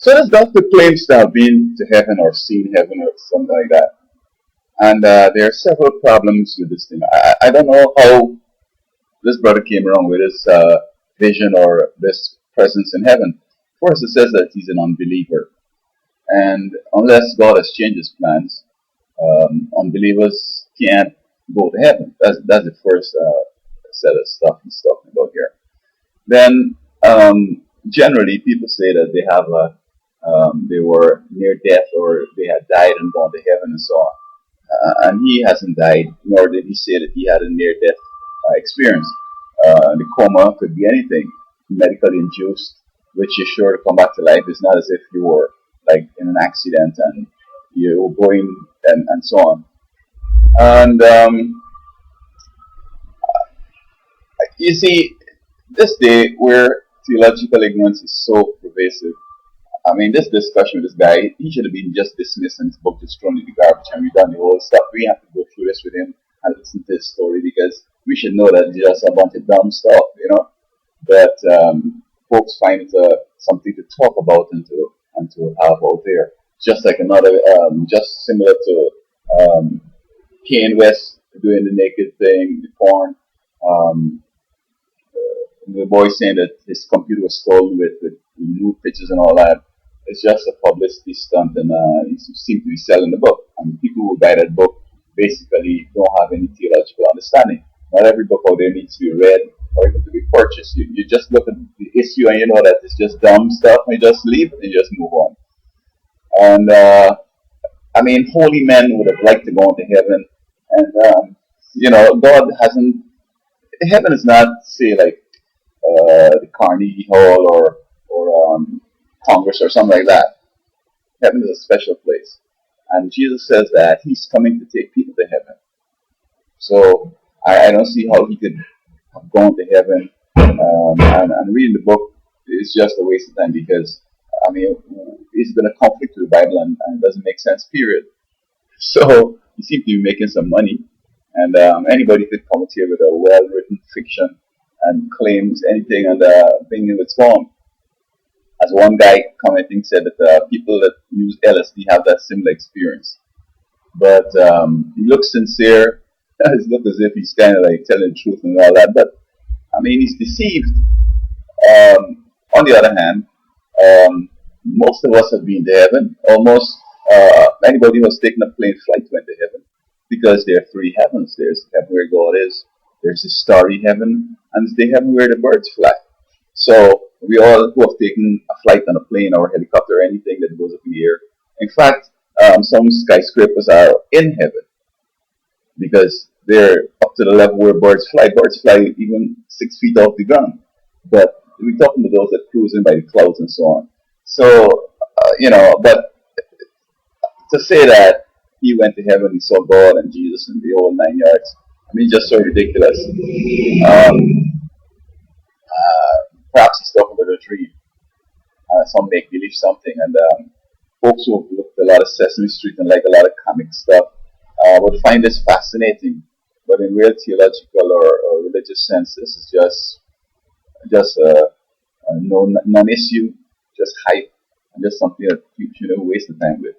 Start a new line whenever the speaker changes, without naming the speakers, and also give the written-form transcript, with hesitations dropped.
So this doctor claims to have been to heaven or seen heaven or something like that. And there are several problems with this thing. I don't know how this brother came around with this vision or this presence in heaven. First, it says that he's an unbeliever. And unless God has changed his plans, unbelievers can't go to heaven. That's the first set of stuff he's talking about here. Then, generally, people say that they were near death or they had died and gone to heaven and so on. And he hasn't died, nor did he say that he had a near-death experience. The coma could be anything, medically induced, which is sure to come back to life. It's not as if you were like in an accident and you were going and so on. And you see, this day where theological ignorance is so pervasive, I mean, this discussion with this guy, he should have been just dismissed and his book just thrown in the garbage and we done the whole stuff. We have to go through this with him and listen to his story because we should know that it's just a bunch of dumb stuff, you know. But folks find it something to talk about and to have out there. Just like another, just similar to Kanye West doing the naked thing, the porn. The boy saying that his computer was stolen with nude pictures and all that. It's just a publicity stunt, and he seems to be selling the book. And people who buy that book basically don't have any theological understanding. Not every book out there needs to be read or even to be purchased. You just look at the issue and you know that it's just dumb stuff, and you just leave it and you just move on. And I mean, holy men would have liked to go into heaven, and you know, God hasn't. Heaven is not, say, like the Carnegie Hall or Congress or something like that. Heaven is a special place, and Jesus says that He's coming to take people to heaven. So I don't see how He could have gone to heaven, and reading the book is just a waste of time because I mean it's going to conflict with the Bible and it doesn't make sense. Period. So He seems to be making some money, and anybody could come here with a well-written fiction and claims anything and bring in its form. As one guy commenting said that people that use LSD have that similar experience. But he looks sincere. It looks as if he's kind of like telling the truth and all that. But I mean, he's deceived. On the other hand, most of us have been to heaven. Almost anybody who has taken a plane flight went to heaven because there are three heavens. There's the heaven where God is. There's the starry heaven, and there's the heaven where the birds fly. So we all who have taken a flight on a plane or a helicopter or anything that goes up in the air. In fact, some skyscrapers are in heaven because they're up to the level where birds fly. Birds fly even 6 feet off the ground. But we're talking about those that cruise in by the clouds and so on. So, you know, but to say that he went to heaven, he saw God and Jesus and the whole 9 yards, I mean, just so ridiculous. Perhaps he's talking about a dream, some make-believe something, and folks who have looked a lot of Sesame Street and like a lot of comic stuff would find this fascinating. But in real theological or religious sense, this is just a non-issue, just hype, and just something that people shouldn't waste the time with.